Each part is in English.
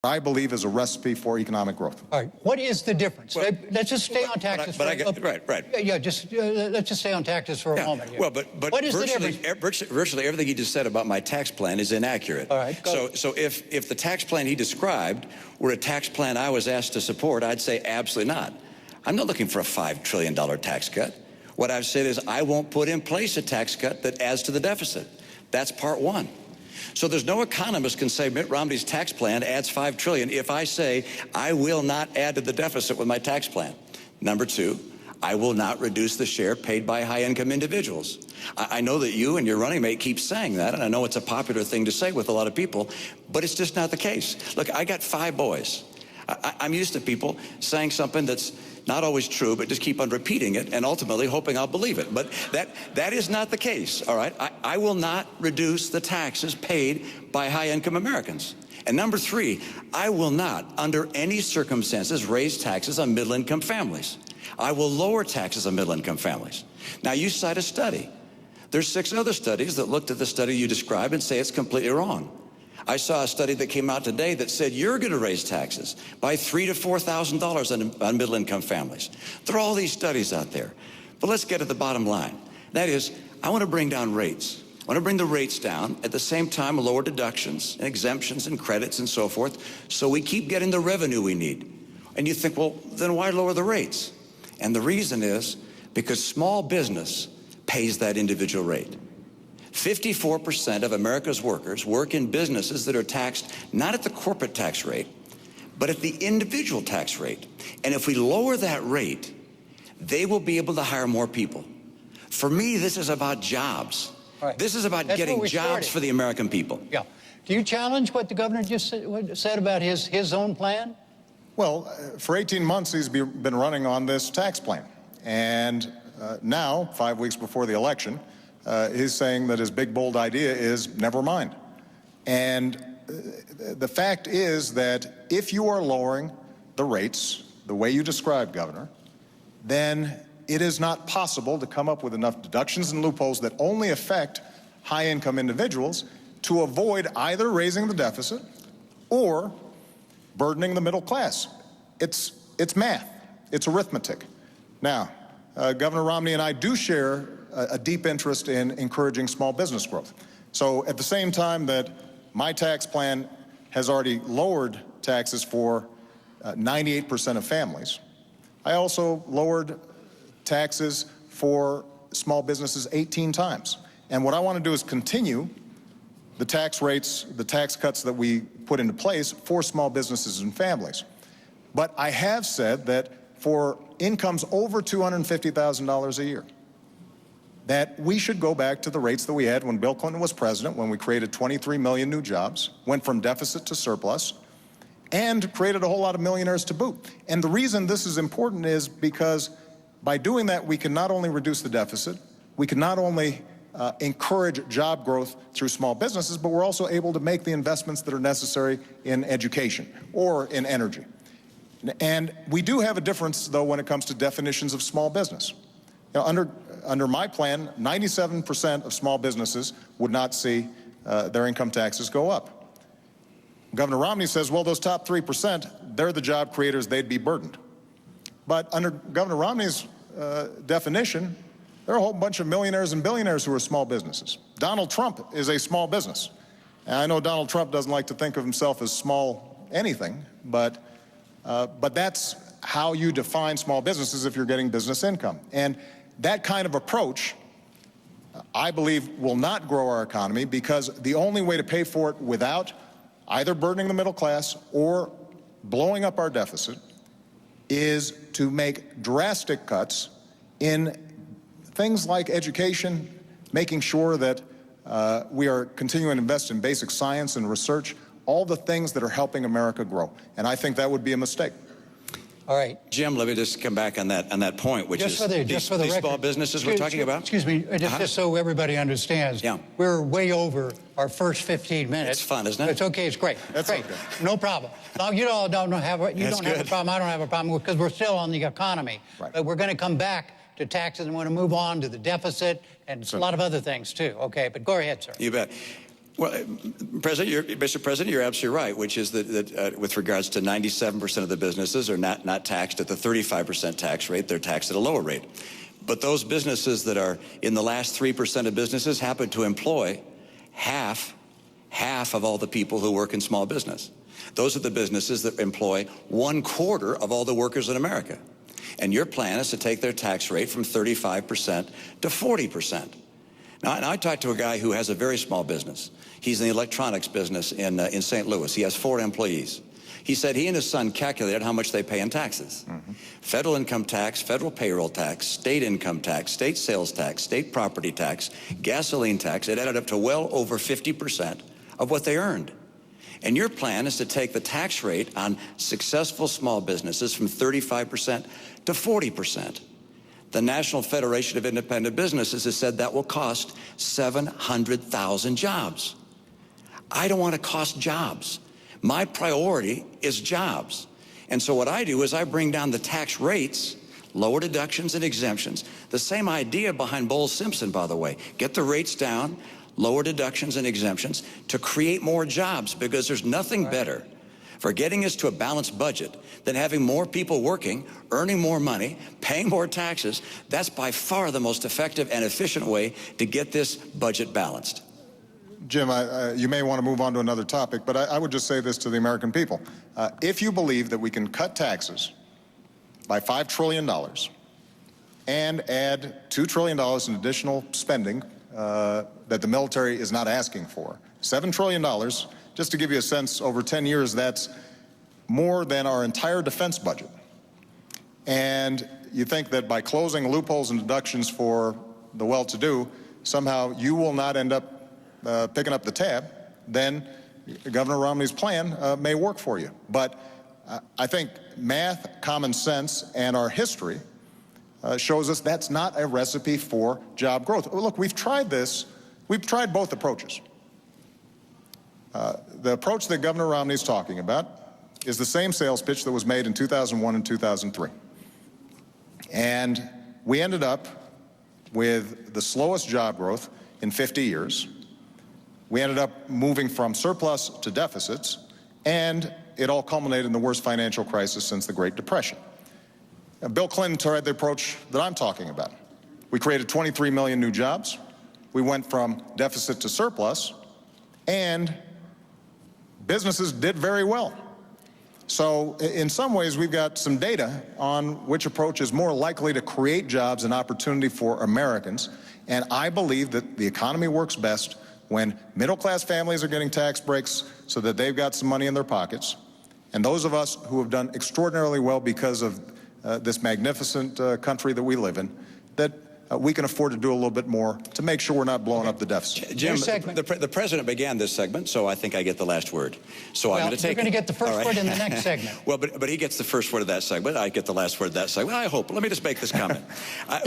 I believe is a recipe for economic growth. All right. What is the difference? Well, let's just stay on taxes. Right. Yeah, just let's just stay on taxes for a moment here. Well, but what is the difference? Virtually everything he just said about my tax plan is inaccurate. All right. So if the tax plan he described were a tax plan I was asked to support, I'd say absolutely not. I'm not looking for a $5 trillion tax cut. What I've said is I won't put in place a tax cut that adds to the deficit. That's part one. So there's no economist can say Mitt Romney's tax plan adds $5 trillion if I say I will not add to the deficit with my tax plan. Number two, I will not reduce the share paid by high-income individuals. I know that you and your running mate keep saying that, and I know it's a popular thing to say with a lot of people, but it's just not the case. Look, I got 5 boys. I'm used to people saying something that's not always true, but just keep on repeating it and ultimately hoping I'll believe it. But that is not the case, all right? I will not reduce the taxes paid by high-income Americans. And number 3, I will not, under any circumstances, raise taxes on middle-income families. I will lower taxes on middle-income families. Now, you cite a study. There's 6 other studies that looked at the study you described and say it's completely wrong. I saw a study that came out today that said you're going to raise taxes by $3,000 to $4,000 on middle-income families. There are all these studies out there. But let's get to the bottom line. That is, I want to bring down rates. I want to bring the rates down, at the same time lower deductions and exemptions and credits and so forth, so we keep getting the revenue we need. And you think, well, then why lower the rates? And the reason is because small business pays that individual rate. 54% of America's workers work in businesses that are taxed not at the corporate tax rate, but at the individual tax rate. And if we lower that rate, they will be able to hire more people. For me, this is about jobs. Right. This is about getting jobs for the American people. Yeah. Do you challenge what the governor just said about his own plan? Well, for 18 months, he's been running on this tax plan. And now, 5 weeks before the election, he's saying that his big, bold idea is never mind. And the fact is that if you are lowering the rates the way you described, Governor, then it is not possible to come up with enough deductions and loopholes that only affect high-income individuals to avoid either raising the deficit or burdening the middle class. It's math. It's arithmetic. Now, Governor Romney and I do share a deep interest in encouraging small business growth. So at the same time that my tax plan has already lowered taxes for 98% of families, I also lowered taxes for small businesses 18 times. And what I want to do is continue the tax rates, the tax cuts that we put into place for small businesses and families. But I have said that for incomes over $250,000 a year, that we should go back to the rates that we had when Bill Clinton was president, when we created 23 million new jobs, went from deficit to surplus, and created a whole lot of millionaires to boot. And the reason this is important is because by doing that, we can not only reduce the deficit, we can not only encourage job growth through small businesses, but we're also able to make the investments that are necessary in education or in energy. And we do have a difference, though, when it comes to definitions of small business. You know, under my plan, 97% of small businesses would not see their income taxes go up. Governor Romney says, well, those top 3%, they're the job creators, they'd be burdened. But under Governor Romney's definition, there are a whole bunch of millionaires and billionaires who are small businesses. Donald Trump is a small business. And I know Donald Trump doesn't like to think of himself as small anything, but that's how you define small businesses if you're getting business income. And that kind of approach, I believe, will not grow our economy, because the only way to pay for it without either burdening the middle class or blowing up our deficit is to make drastic cuts in things like education, making sure that we are continuing to invest in basic science and research, all the things that are helping America grow. And I think that would be a mistake. All right. Jim, let me just come back on that point, which is these small businesses we're talking about. Excuse me, just so everybody understands. Yeah. We're way over our first 15 minutes. It's fun, isn't it? It's okay. It's great. That's great. okay. No problem. You all don't have a problem. I don't have a problem, because we're still on the economy. Right. But we're going to come back to taxes and want to move on to the deficit and a lot of other things too. Okay, but go ahead, sir. You bet. Well, Mr. President, you're absolutely right, which is that with regards to 97% of the businesses are not taxed at the 35% tax rate. They're taxed at a lower rate. But those businesses that are in the last 3% of businesses happen to employ half of all the people who work in small business. Those are the businesses that employ 1/4 of all the workers in America. And your plan is to take their tax rate from 35% to 40%. Now, and I talked to a guy who has a very small business. He's in the electronics business in St. Louis. He has 4 employees. He said he and his son calculated how much they pay in taxes. Federal income tax, federal payroll tax, state income tax, state sales tax, state property tax, gasoline tax. It added up to well over 50% of what they earned. And your plan is to take the tax rate on successful small businesses from 35% to 40%. The National Federation of Independent Businesses has said that will cost 700,000 jobs. I don't want to cost jobs. My priority is jobs. And so what I do is I bring down the tax rates, lower deductions and exemptions. The same idea behind Bowles-Simpson, by the way. Get the rates down, lower deductions and exemptions to create more jobs, because there's nothing better for getting us to a balanced budget than having more people working, earning more money, paying more taxes. That's by far the most effective and efficient way to get this budget balanced. Jim, you may want to move on to another topic, but I would just say this to the American people. If you believe that we can cut taxes by $5 trillion and add $2 trillion in additional spending that the military is not asking for, $7 trillion, just to give you a sense, over 10 years, that's more than our entire defense budget. And you think that by closing loopholes and deductions for the well-to-do, somehow you will not end up picking up the tab, then Governor Romney's plan may work for you. But I think math, common sense, and our history shows us that's not a recipe for job growth. Look, we've tried this. We've tried both approaches. The approach that Governor Romney is talking about is the same sales pitch that was made in 2001 and 2003. And we ended up with the slowest job growth in 50 years. We ended up moving from surplus to deficits, and it all culminated in the worst financial crisis since the Great Depression. Bill Clinton tried the approach that I'm talking about. We created 23 million new jobs. We went from deficit to surplus, and businesses did very well. So in some ways, we've got some data on which approach is more likely to create jobs and opportunity for Americans. And I believe that the economy works best when middle-class families are getting tax breaks so that they've got some money in their pockets. And those of us who have done extraordinarily well because of this magnificent country that we live in, that we can afford to do a little bit more to make sure we're not blowing up the deficit. Jim, the president began this segment, so I think I get the last word. So I'm going to take it. You're going to get the first word in the next segment. Well, but he gets the first word of that segment. I get the last word of that segment. I hope. Let me just make this comment.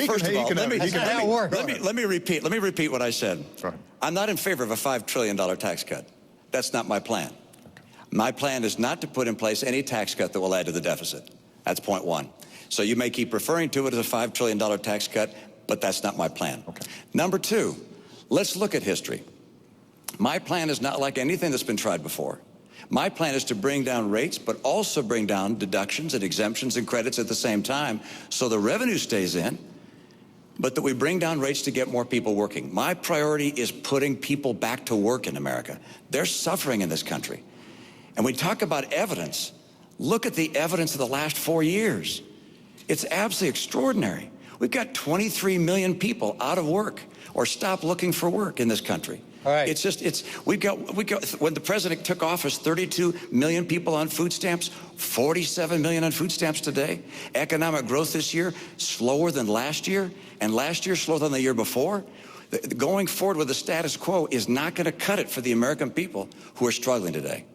First of all, let me repeat what I said. Right. I'm not in favor of a $5 trillion tax cut. That's not my plan. Okay. My plan is not to put in place any tax cut that will add to the deficit. That's point one. So you may keep referring to it as a $5 trillion tax cut, but that's not my plan. Okay. Number two, let's look at history. My plan is not like anything that's been tried before. My plan is to bring down rates, but also bring down deductions and exemptions and credits at the same time, so the revenue stays in, but that we bring down rates to get more people working. My priority is putting people back to work in America. They're suffering in this country. And we talk about evidence. Look at the evidence of the last 4 years. It's absolutely extraordinary. We've got 23 million people out of work or stop looking for work in this country. All right. We've got, when the president took office, 32 million people on food stamps, 47 million on food stamps today. Economic growth this year, slower than last year, and last year slower than the year before. Going forward with the status quo is not going to cut it for the American people who are struggling today.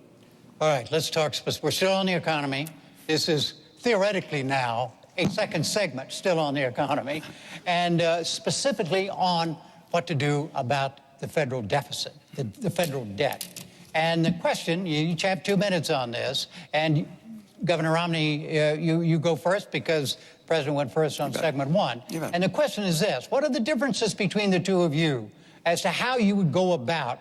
All right, let's talk. We're still on the economy. This is theoretically now a second segment still on the economy, and specifically on what to do about the federal deficit, the federal debt. And the question, you each have 2 minutes on this, and Governor Romney, you go first because the president went first on segment one. And the question is this: what are the differences between the two of you as to how you would go about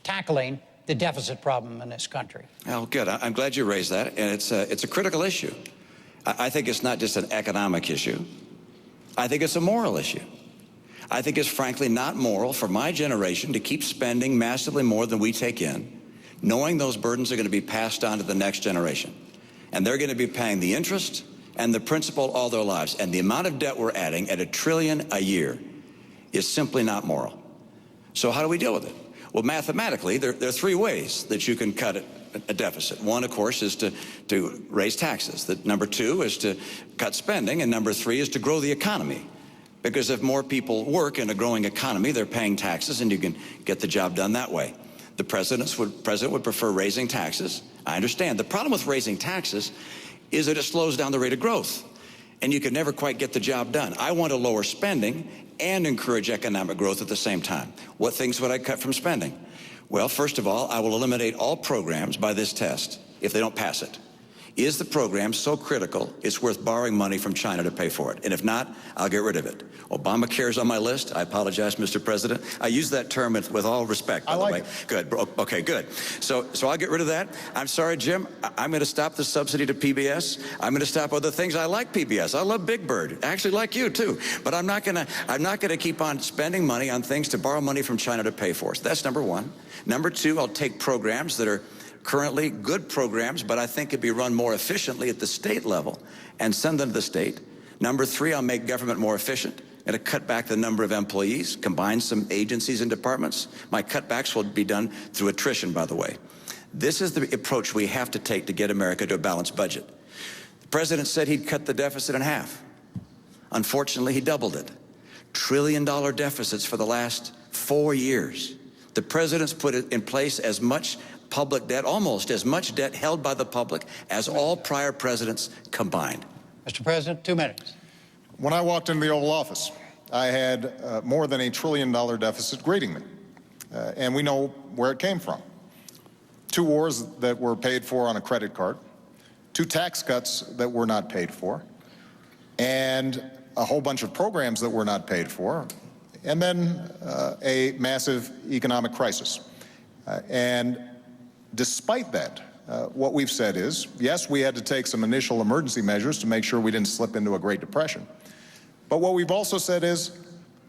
tackling the deficit problem in this country? Well, good. I'm glad you raised that, and it's a critical issue. I think it's not just an economic issue. I think it's a moral issue. I think it's frankly not moral for my generation to keep spending massively more than we take in, knowing those burdens are going to be passed on to the next generation. And they're going to be paying the interest and the principal all their lives. And the amount of debt we're adding at $1 trillion a year is simply not moral. So how do we deal with it? Well, mathematically, there are three ways that you can cut a deficit. One, of course, is to raise taxes. Number two is to cut spending. And number three is to grow the economy. Because if more people work in a growing economy, they're paying taxes, and you can get the job done that way. The president would prefer raising taxes. I understand. The problem with raising taxes is that it slows down the rate of growth, and you can never quite get the job done. I want to lower spending and encourage economic growth at the same time. What things would I cut from spending? Well, first of all, I will eliminate all programs by this test if they don't pass it. Is the program so critical it's worth borrowing money from China to pay for it? And if not, I'll get rid of it. Obamacare is on my list. I apologize, Mr. President. I use that term with all respect, by the way. Good. Okay, good. So I'll get rid of that. I'm sorry, Jim. I'm going to stop the subsidy to PBS. I'm going to stop other things. I like PBS. I love Big Bird. I actually like you too. But I'm not going to keep on spending money on things to borrow money from China to pay for. So that's number one. Number two, I'll take programs that are currently good programs, but I think could be run more efficiently at the state level and send them to the state. Number three, I'll make government more efficient and to cut back the number of employees, combine some agencies and departments. My cutbacks will be done through attrition, by the way. This is the approach we have to take to get America to a balanced budget. The president said he'd cut the deficit in half. Unfortunately, he doubled it. $1 trillion deficits for the last 4 years. The president's put in place as much public debt, almost as much debt held by the public as all prior presidents combined. Mr. President, 2 minutes. When I walked into the Oval Office, I had more than $1 trillion deficit greeting me. And we know where it came from. 2 wars that were paid for on a credit card, 2 tax cuts that were not paid for, and a whole bunch of programs that were not paid for, and then a massive economic crisis. And despite that, what we've said is, yes, we had to take some initial emergency measures to make sure we didn't slip into a Great Depression. But what we've also said is,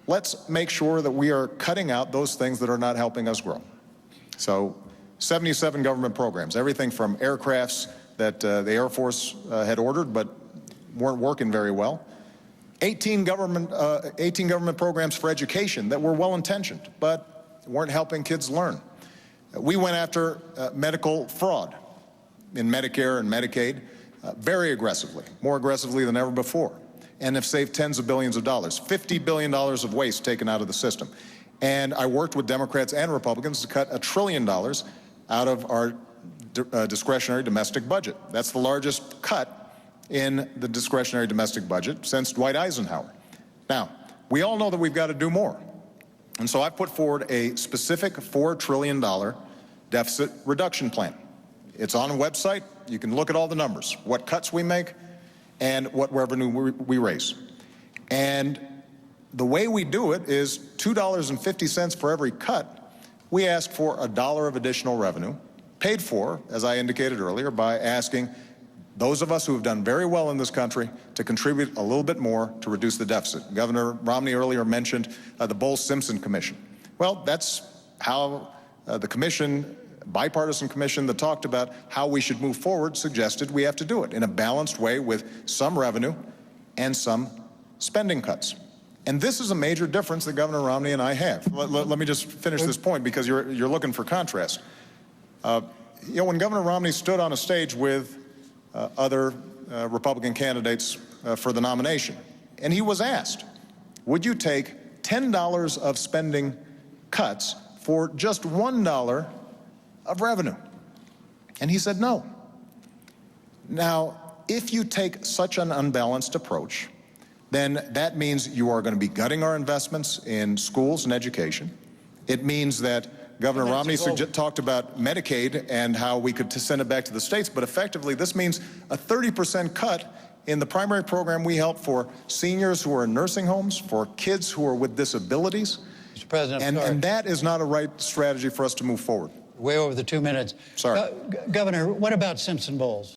let's make sure that we are cutting out those things that are not helping us grow. So 77 government programs, everything from aircrafts that the Air Force had ordered but weren't working very well. 18 government programs for education that were well-intentioned but weren't helping kids learn. We went after medical fraud in Medicare and Medicaid very aggressively, more aggressively than ever before, and have saved tens of billions of dollars, $50 billion of waste taken out of the system. And I worked with Democrats and Republicans to cut $1 trillion out of our discretionary domestic budget. That's the largest cut in the discretionary domestic budget since Dwight Eisenhower. Now, we all know that we've got to do more. And so I put forward a specific $4 trillion deficit reduction plan. It's on a website. You can look at all the numbers, what cuts we make and what revenue we raise. And the way we do it is $2.50 for every cut. We ask for $1 of additional revenue, paid for, as I indicated earlier, by asking those of us who have done very well in this country to contribute a little bit more to reduce the deficit. Governor Romney earlier mentioned the Bowles-Simpson Commission. Well, that's how the commission, bipartisan commission that talked about how we should move forward, suggested we have to do it in a balanced way with some revenue and some spending cuts. And this is a major difference that Governor Romney and I have. Let me just finish this point because you're looking for contrast. When Governor Romney stood on a stage with other Republican candidates for the nomination, and he was asked, would you take $10 of spending cuts for just $1 of revenue? And he said no. Now, if you take such an unbalanced approach, then that means you are going to be gutting our investments in schools and education. It means that Governor Romney talked about Medicaid and how we could send it back to the states, but effectively this means a 30% cut in the primary program we help for seniors who are in nursing homes, for kids who are with disabilities. Mr. President, I'm sorry. And that is not a right strategy for us to move forward. Way over the 2 minutes. Sorry. Governor, what about Simpson Bowles?